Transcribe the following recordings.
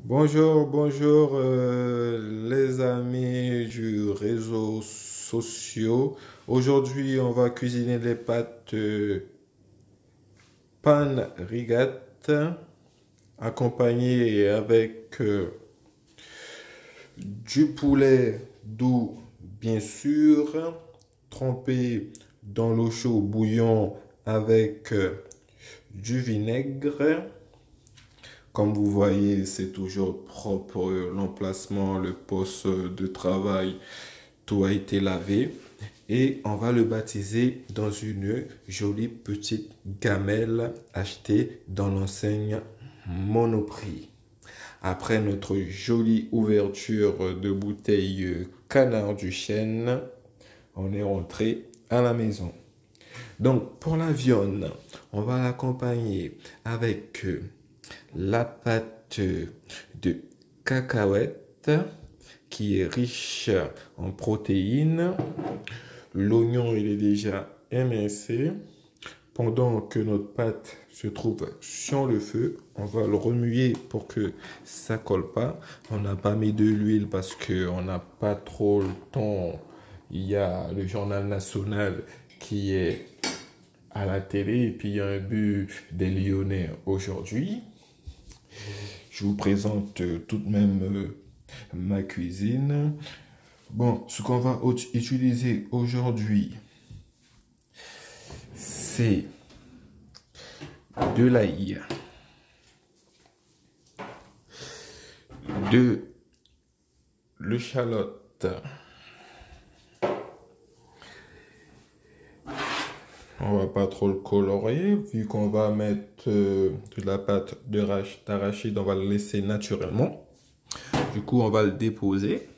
Bonjour, bonjour les amis du réseau social. Aujourd'hui, on va cuisiner les pâtes pan rigat accompagnées avec du poulet doux, bien sûr, trempé dans l'eau chaude bouillon avec du vinaigre. Comme vous voyez, c'est toujours propre, l'emplacement, le poste de travail, tout a été lavé. Et on va le baptiser dans une jolie petite gamelle achetée dans l'enseigne Monoprix. Après notre jolie ouverture de bouteille Canard du Chêne, on est rentré à la maison. Donc, pour la viande, on va l'accompagner avec la pâte de cacahuète qui est riche en protéines. L'oignon, il est déjà émincé. Pendant que notre pâte se trouve sur le feu, on va le remuer pour que ça colle pas. On n'a pas mis de l'huile parce qu'on n'a pas trop le temps. Il y a le journal national qui est à la télé et puis il y a un but des Lyonnais aujourd'hui. Je vous présente tout de même ma cuisine. Bon, ce qu'on va utiliser aujourd'hui, c'est de l'ail, de l'échalote. On va pas trop le colorer, vu qu'on va mettre de la pâte d'arachide, on va le laisser naturellement. Du coup, on va le déposer.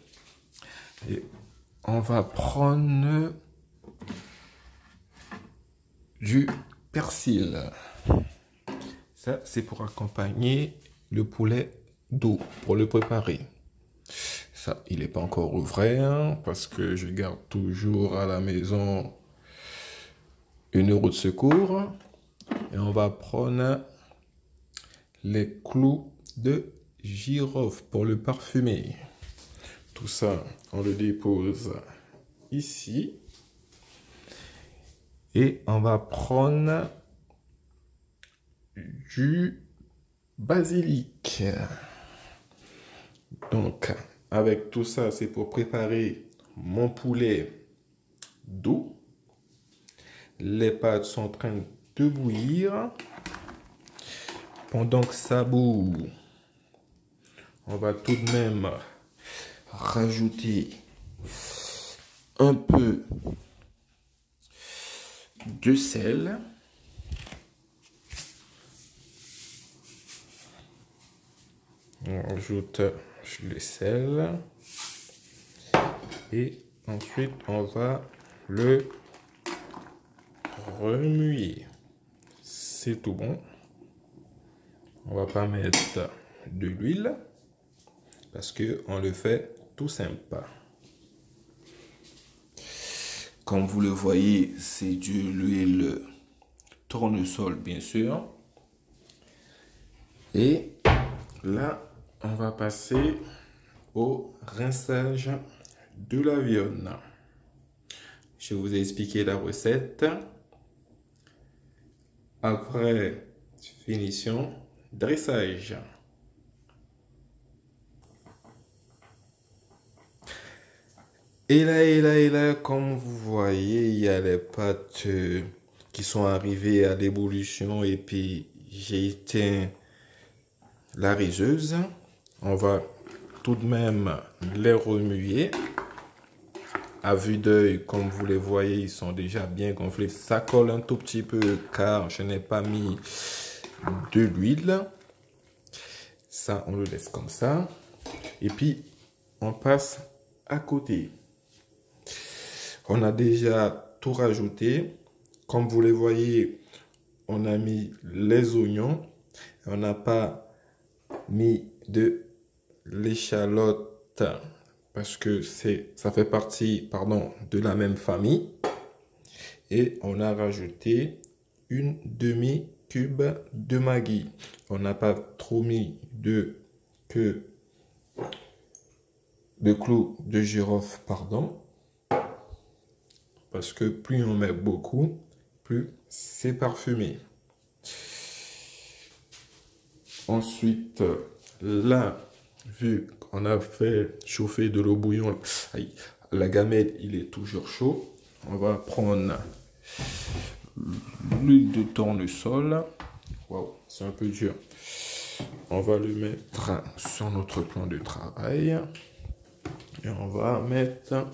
Et on va prendre du persil. Ça, c'est pour accompagner le poulet d'eau, pour le préparer. Ça, il n'est pas encore ouvert parce que je garde toujours à la maison une roue de secours. Et on va prendre les clous de girofle pour le parfumer. Tout ça, on le dépose ici. Et on va prendre du basilic. Donc, avec tout ça, c'est pour préparer mon poulet doux. Les pâtes sont en train de bouillir. Pendant que ça bout, on va tout de même rajouter un peu de sel. On rajoute le sel. Et ensuite, on va le remuer. C'est tout bon. On va pas mettre de l'huile parce que on le fait tout simple. Comme vous le voyez, c'est de l'huile tournesol, bien sûr. Et là, on va passer au rinçage de la viande. Je vous ai expliqué la recette. Après finition, dressage. Et là, comme vous voyez, il y a les pâtes qui sont arrivées à l'ébullition et puis j'ai éteint la riseuse. On va tout de même les remuer. À vue d'œil, comme vous les voyez, ils sont déjà bien gonflés. Ça colle un tout petit peu car je n'ai pas mis de l'huile. Ça, on le laisse comme ça. Et puis, on passe à côté. On a déjà tout rajouté. Comme vous les voyez, on a mis les oignons. On n'a pas mis de l'échalote parce que ça fait partie, pardon, de la même famille. Et on a rajouté une demi-cube de Maggi. On n'a pas trop mis de que de clous de girofle, pardon. Parce que plus on met beaucoup, plus c'est parfumé. Ensuite, là, vu qu'on a fait chauffer de l'eau bouillante, la gamelle, il est toujours chaud. On va prendre l'huile de tournesol. Waouh, c'est un peu dur. On va le mettre sur notre plan de travail. Et on va mettre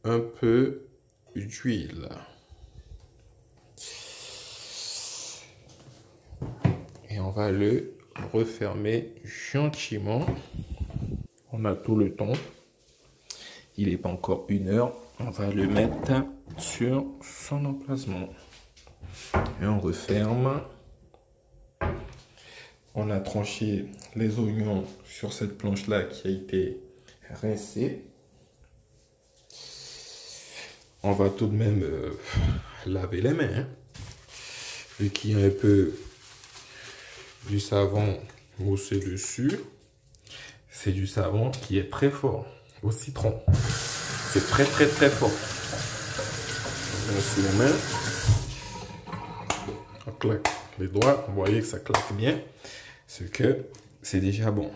un peu d'huile. Et on va le refermer gentiment. On a tout le temps. Il n'est pas encore 1 heure. On va le mettre sur son emplacement. Et on referme. On a tranché les oignons sur cette planche-là qui a été rincée. On va tout de même laver les mains. Hein. Vu qu'il y a un peu du savon moussé dessus. C'est du savon qui est très fort au citron. C'est très fort. On met sur les mains. On claque les doigts. Vous voyez que ça claque bien. Ce que c'est déjà bon.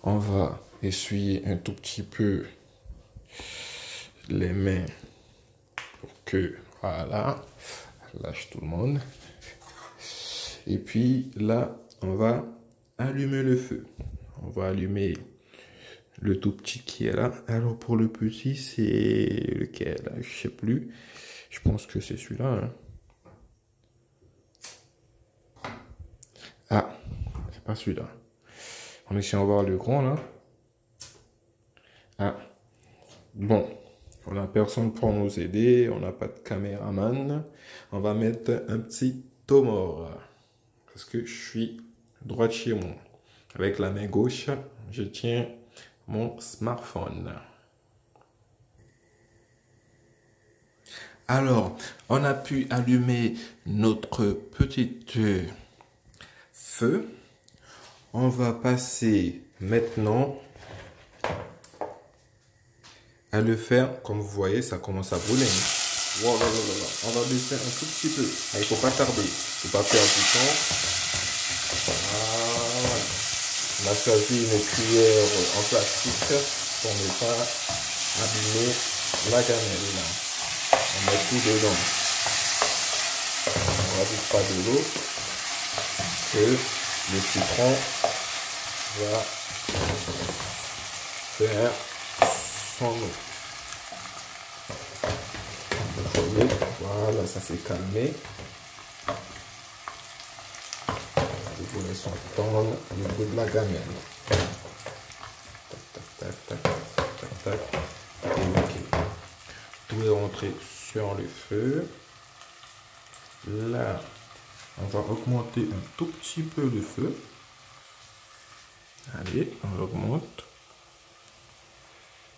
On va essuyer un tout petit peu les mains pour que, voilà, lâche tout le monde. Et puis là, on va allumer le feu. On va allumer le tout petit qui est là. Alors pour le petit, c'est lequel? Je sais plus. Je pense que c'est celui-là. Hein. Ah, c'est pas celui-là. On essaie de voir le grand là. Ah, bon. On n'a personne pour nous aider. On n'a pas de caméraman. On va mettre un petit tomor. Parce que je suis droit de chez moi. Avec la main gauche, je tiens mon smartphone. Alors, on a pu allumer notre petit feu. On va passer maintenant à le faire. Comme vous voyez, ça commence à brûler. Wow, on va baisser un tout petit peu. Il ne faut pas tarder. Il ne faut pas perdre du temps. Voilà. On a choisi une cuillère en plastique pour ne pas abîmer la gamelle. Là. On met tout dedans. On ne rajoute pas de l'eau. Que le citron va faire son eau. Voilà, ça s'est calmé. Vous laissez entendre au niveau de la gamelle. Tac. Ok. Tout est rentré sur le feu. Là, on va augmenter un tout petit peu le feu. Allez, on l'augmente.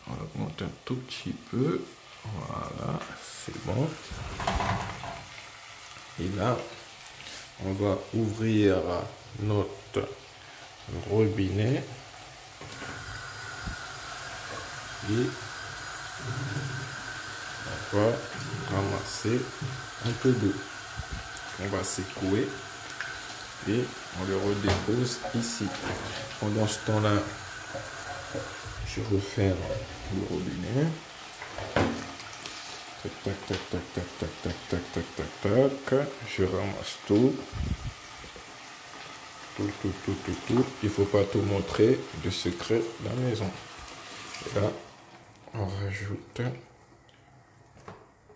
On augmente un tout petit peu. Voilà, c'est bon. Et là, on va ouvrir notre robinet. Et on va ramasser un peu d'eau. On va secouer. Et on le redépose ici. Pendant ce temps-là, je referme le robinet. Tac. Je ramasse tout. Tout. Il ne faut pas tout montrer de secret de la maison. Et là, on rajoute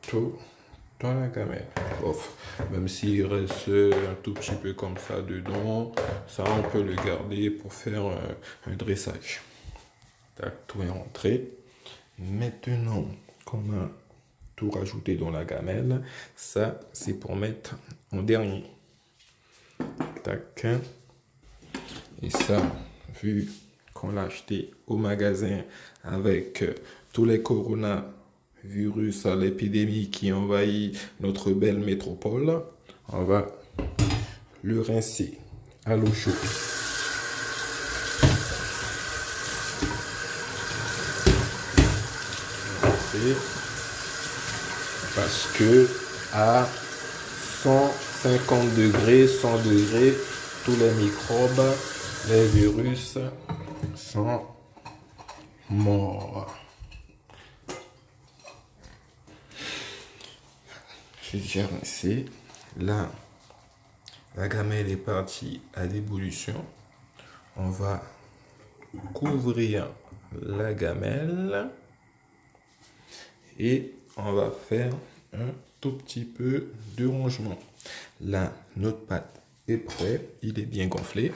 tout dans la gamelle. Même s'il reste un tout petit peu comme ça dedans, ça on peut le garder pour faire un dressage. Tac, tout est rentré. Maintenant qu'on a tout rajouté dans la gamelle, ça c'est pour mettre en dernier. Tac. Et ça, vu qu'on l'a acheté au magasin avec tous les coronavirus, l'épidémie qui envahit notre belle métropole, on va le rincer à l'eau chaude. Parce que à 150 degrés, 100 degrés, tous les microbes, les virus sont morts. J'ai déjà rincé. Là, la gamelle est partie à l'ébullition. On va couvrir la gamelle et on va faire un tout petit peu de rongement. Là, notre pâte est prêt, il est bien gonflé.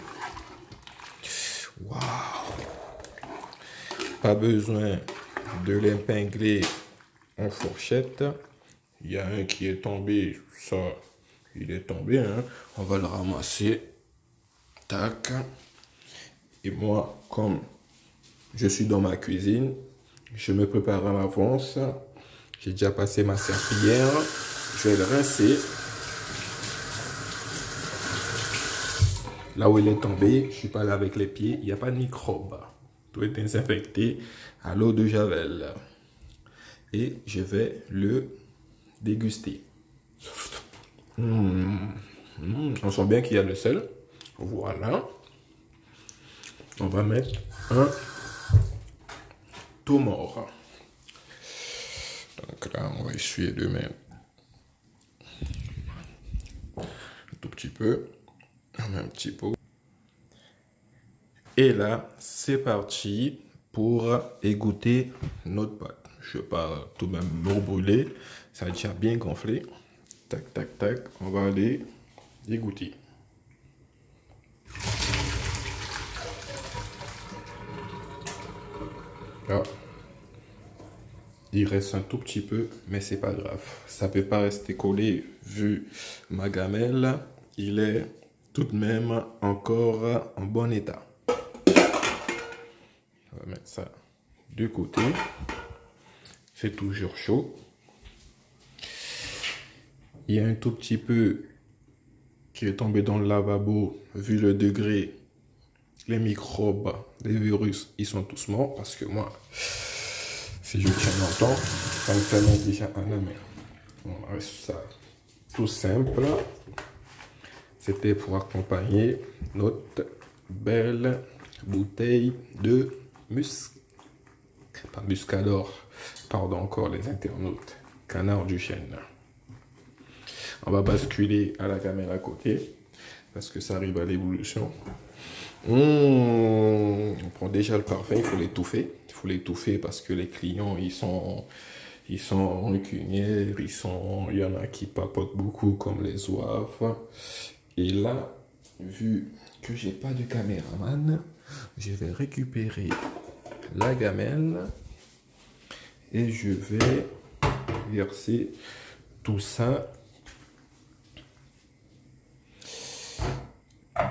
Waouh! Pas besoin de l'épingler en fourchette. Il y a un qui est tombé, ça, il est tombé, hein. On va le ramasser. Tac. Et moi, comme je suis dans ma cuisine, je me prépare à l'avance. J'ai déjà passé ma serpillière. Je vais le rincer. Là où il est tombé, je suis pas là avec les pieds. Il n'y a pas de microbes. Tout est désinfecté à l'eau de Javel. Et je vais le déguster. On sent bien qu'il y a le sel. Voilà. On va mettre un thon mort. Donc là, on va essuyer les mains un tout petit peu. On met un petit pot. Et là, c'est parti pour égoutter notre pâte. Je ne vais pas tout de même l'eau brûlée. Ça a déjà bien gonflé. Tac, tac, tac. On va aller égoutter. Là. Il reste un tout petit peu, mais c'est pas grave. Ça peut pas rester collé vu ma gamelle. Il est tout de même encore en bon état. On va mettre ça de côté. C'est toujours chaud. Il y a un tout petit peu qui est tombé dans le lavabo. Vu le degré, les microbes, les virus, ils sont tous morts. Parce que moi, si je tiens longtemps, ça me fait déjà un la mer. Voilà, ça, tout simple. C'était pour accompagner notre belle bouteille de pas muscador, pardon encore les internautes, canard du chêne. On va basculer à la caméra à côté parce que ça arrive à l'ébullition. On prend déjà le parfum, il faut l'étouffer. Il faut l'étouffer parce que les clients, ils sont rancuniers, il y en a qui papotent beaucoup comme les zouaves. Et là, vu que j'ai pas de caméraman, je vais récupérer la gamelle et je vais verser tout ça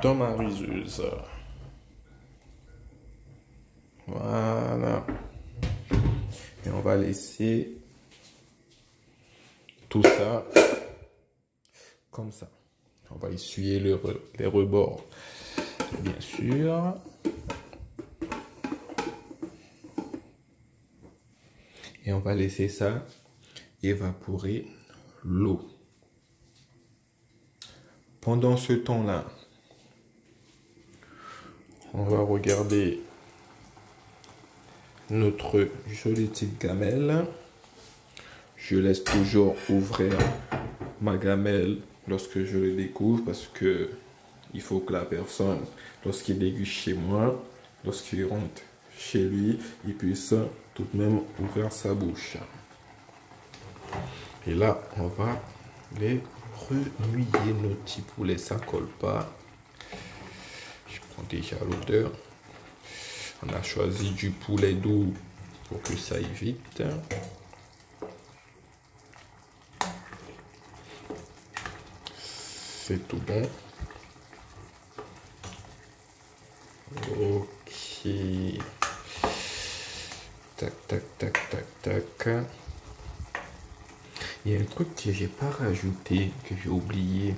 dans ma riseuse. Voilà. Et on va laisser tout ça comme ça. On va essuyer les rebords, bien sûr. Et on va laisser ça évaporer l'eau. Pendant ce temps-là, on va regarder notre jolie petite gamelle. Je laisse toujours ouvrir ma gamelle lorsque je le découvre parce que il faut que la personne, lorsqu'il déguste chez moi, lorsqu'il rentre chez lui, il puisse tout de même ouvrir sa bouche. Et là, on va les remouiller nos petits poulets, ça colle pas. Je prends déjà l'odeur. On a choisi du poulet doux pour que ça aille vite. C'est tout bon. Ok. Tac, tac, tac, tac, tac. Il y a un truc que j'ai pas rajouté, que j'ai oublié.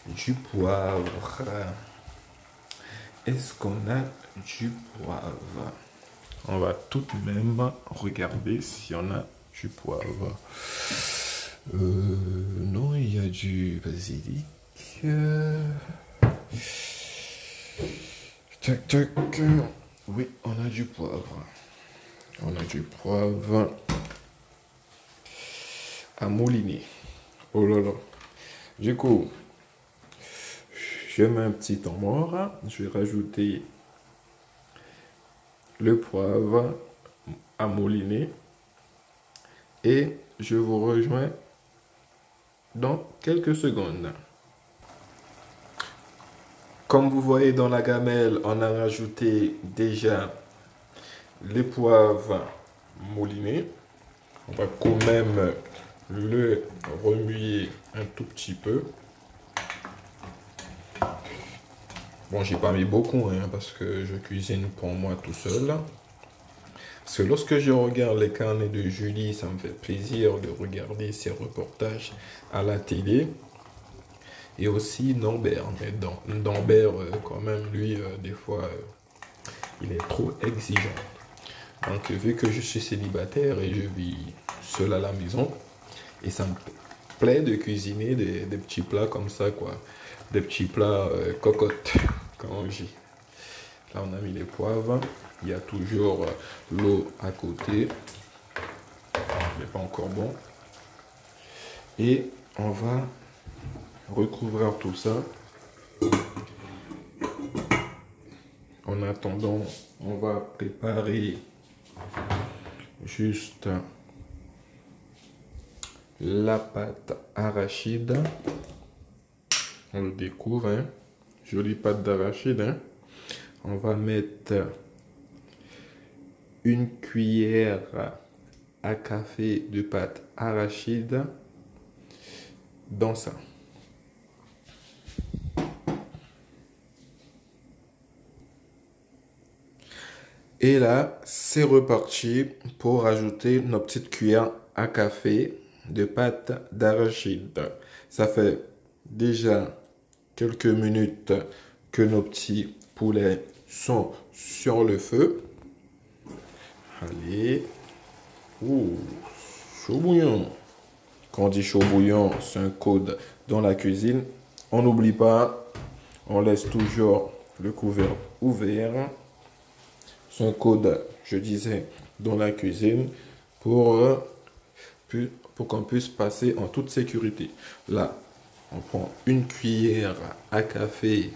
du poivre. Est-ce qu'on a du poivre? On va tout de même regarder si on a du poivre. Non, il y a du basilic. Tac, tac. Oui, on a du poivre. On a du poivre à mouliner. Oh là là. Du coup, je mets un petit temps mort. Je vais rajouter le poivre à mouliner. Et je vous rejoins dans quelques secondes. Comme vous voyez dans la gamelle, on a rajouté déjà les poivres moulinés. On va quand même le remuer un tout petit peu. Bon, j'ai pas mis beaucoup parce que je cuisine pour moi tout seul. Parce que lorsque je regarde les carnets de Julie, ça me fait plaisir de regarder ses reportages à la télé. Et aussi Norbert. Mais Norbert, quand même, lui, des fois, il est trop exigeant. Donc, vu que je suis célibataire et je vis seul à la maison, et ça me plaît de cuisiner des petits plats comme ça, quoi. Des petits plats cocottes, comme on dit. Là, on a mis les poivres. Il y a toujours l'eau à côté. Il n'est pas encore bon. Et on va recouvrir tout ça. En attendant, on va préparer juste la pâte arachide. On le découvre, jolie pâte d'arachide. On va mettre une cuillère à café de pâte arachide dans ça. Et là, c'est reparti pour ajouter nos petites cuillères à café de pâte d'arachide. Ça fait déjà quelques minutes que nos petits poulets sont sur le feu. Allez. Ouh, chaud bouillon. Quand on dit chaud bouillon, c'est un code dans la cuisine. On n'oublie pas, on laisse toujours le couvercle ouvert. C'est un code, je disais, dans la cuisine pour qu'on puisse passer en toute sécurité. Là, on prend une cuillère à café,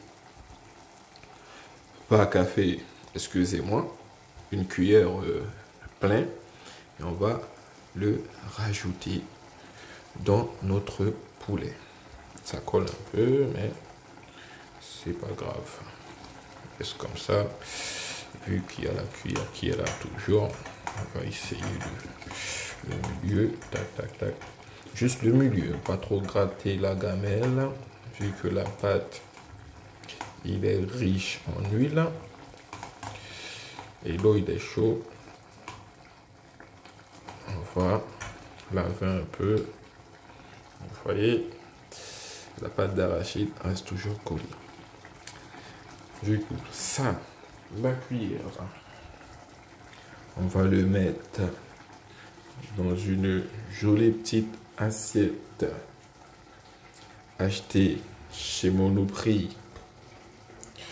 pas à café, excusez-moi, une cuillère pleine, et on va le rajouter dans notre poulet. Ça colle un peu, mais c'est pas grave. C'est comme ça. Vu qu'il y a la cuillère qui est là toujours, on va essayer le milieu, tac, tac, tac. Juste le milieu, pas trop gratter la gamelle, vu que la pâte, il est riche en huile. Et l'eau, il est chaud. On va laver un peu. Vous voyez, la pâte d'arachide reste toujours collée. Du coup, ça, la cuillère, on va le mettre dans une jolie petite assiette achetée chez Monoprix.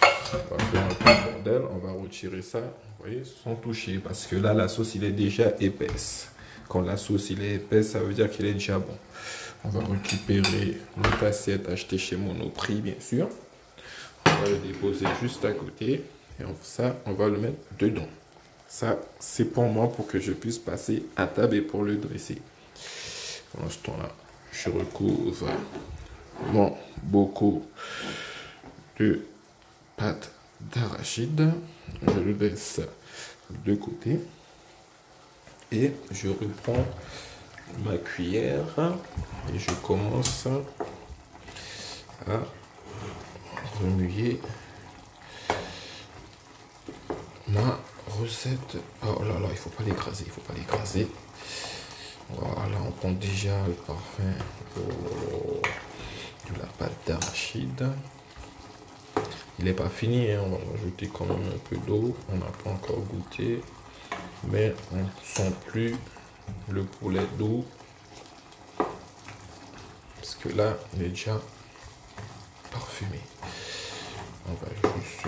On va faire un peu de bordel, on va retirer ça, vous voyez, sans toucher, parce que là, la sauce, il est déjà épaisse. Quand la sauce, il est épaisse, ça veut dire qu'il est déjà bon. On va récupérer notre assiette achetée chez Monoprix, bien sûr. On va le déposer juste à côté. Et ça, on va le mettre dedans. Ça, c'est pour moi, pour que je puisse passer à table et pour le dresser. Pendant ce temps-là, je recouvre mon bocaux de pâte d'arachide. Je le laisse de côté. Et je reprends ma cuillère et je commence à remuer ma recette. Oh là là, il faut pas l'écraser, il faut pas l'écraser. Voilà, on prend déjà le parfum. Oh, de la pâte d'arachide. Il n'est pas fini, hein. On va rajouter quand même un peu d'eau. On n'a pas encore goûté, mais on ne sent plus le poulet d'eau. Parce que là, il est déjà parfumé. On va juste...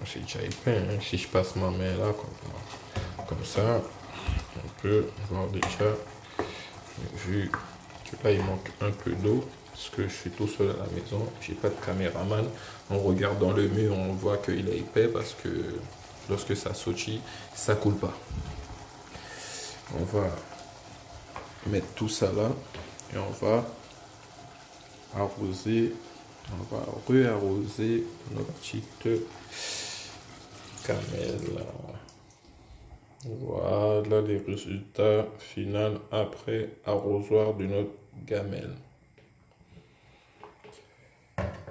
c'est déjà épais, hein. Si je passe ma main là, comme ça, on peut voir déjà, vu que là, il manque un peu d'eau, parce que je suis tout seul à la maison, j'ai pas de caméraman. On regarde dans le mur, on voit qu'il est épais, parce que lorsque ça sautille, ça coule pas. On va mettre tout ça là, et on va arroser. On va re-arroser notre petite gamelle. Voilà les résultats finaux après arrosoir de notre gamelle.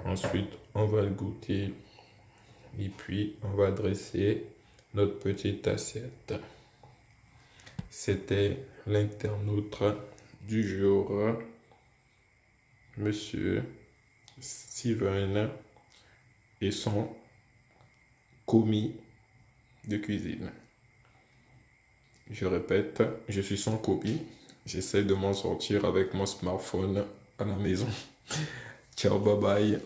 Ensuite, on va le goûter et puis on va dresser notre petite assiette. C'était l'internaute du jour, Monsieur Steven et son commis de cuisine. Je répète, je suis son commis. J'essaie de m'en sortir avec mon smartphone à la maison. Ciao, bye bye.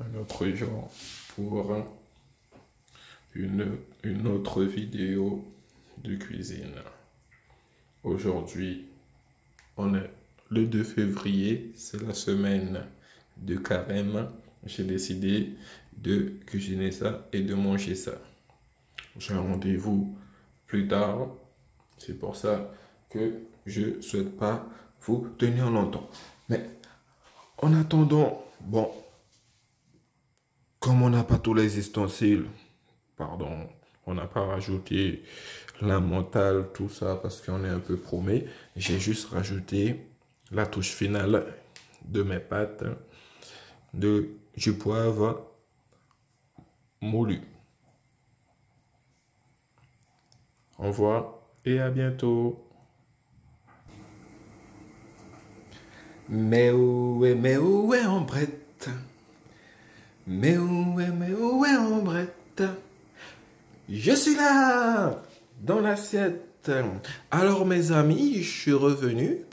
Un autre jour pour une autre vidéo de cuisine. Aujourd'hui, on est le 2 février, c'est la semaine de carême. J'ai décidé de cuisiner ça et de manger ça. J'ai un rendez-vous plus tard. C'est pour ça que je ne souhaite pas vous tenir longtemps. Mais en attendant, bon, comme on n'a pas tous les ustensiles, pardon, on n'a pas rajouté la mentale, tout ça, parce qu'on est un peu paumé. J'ai juste rajouté la touche finale de mes pâtes, du poivre moulu. Au revoir et à bientôt. Mais où est Ambrette? Mais où est Ambrette? Je suis là, dans l'assiette. Alors mes amis, je suis revenu